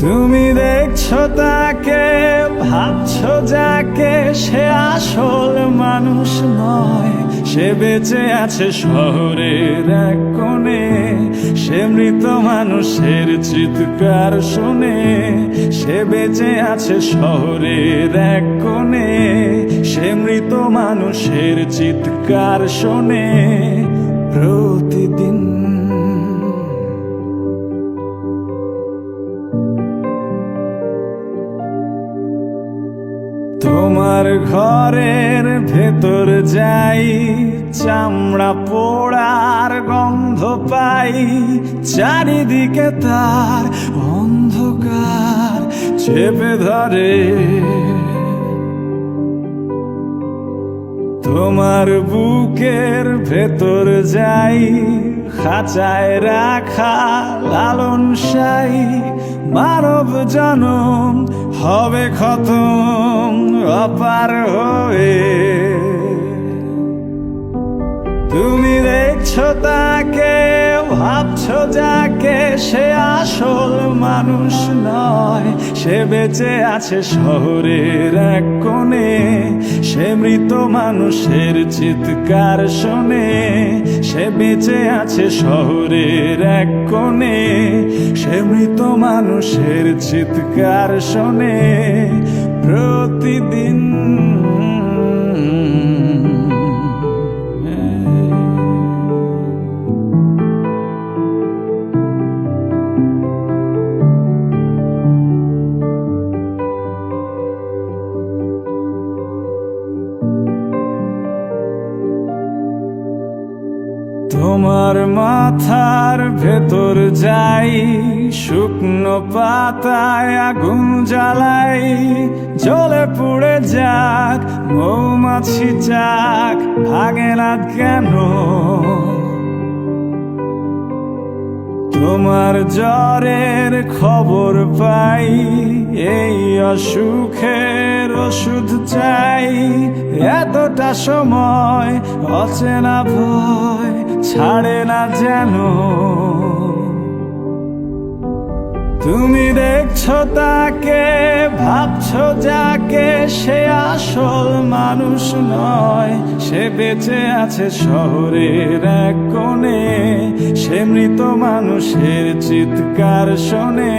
তুমি দেখছো তাকে, ভাবছো যাকে, সে আসল মানুষ নয়। সে বেঁচে আছে শহরের এক কোণে, সে মৃত মানুষের চিৎকার শুনে। সে বেঁচে আছে শহরের এক কোণে, সে মৃত মানুষের চিৎকার শোনে প্রতিদিন। তোমার ঘরের ভেতর যাই, চামড়া পোড়ার গন্ধ পাই, চারিদিকে তার অন্ধকার চেপে ধরে। তোমার বুকের ভেতর যাই, খাঁচায় রাখা লালন সাই, মানব জনম হবে খতম অপার হয়ে। তুমি দেখছো তাকে, ভাবছো যাকে, সে আসল মানুষ নয়। সে বেঁচে আছে শহরের এক কোণে, সে মৃত মানুষের চিৎকার শোনে। সে বেঁচে আছে শহরের এক কোণে, সে মৃত মানুষের চিৎকার শোনে প্রতিদিন। তোমার মাথার ভেতর যাই, শুকনো পাতায় আগুন জ্বালাই, জ্বলে পুড়ে যাক মৌমাছি যাক, ভাগে না কেন? তোমার জ্বরের খবর পাই, এই অসুখের ওষুধ চাই। এতটা সময় অচেনা ভয় ছাড়ে না যেন। তুমি দেখছো তাকে, ভাবছো যাকে, সে আসল মানুষ নয়। সে বেঁচে আছে শহরের এক কোণে, সে মৃত মানুষের চিৎকার শোনে।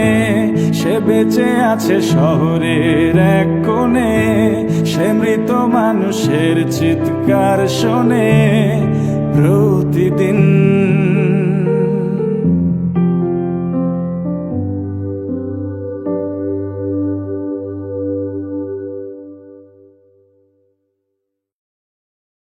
সে বেঁচে আছে শহরের এক কোণে, সে মৃত মানুষের চিৎকার শোনে প্রতিদিন।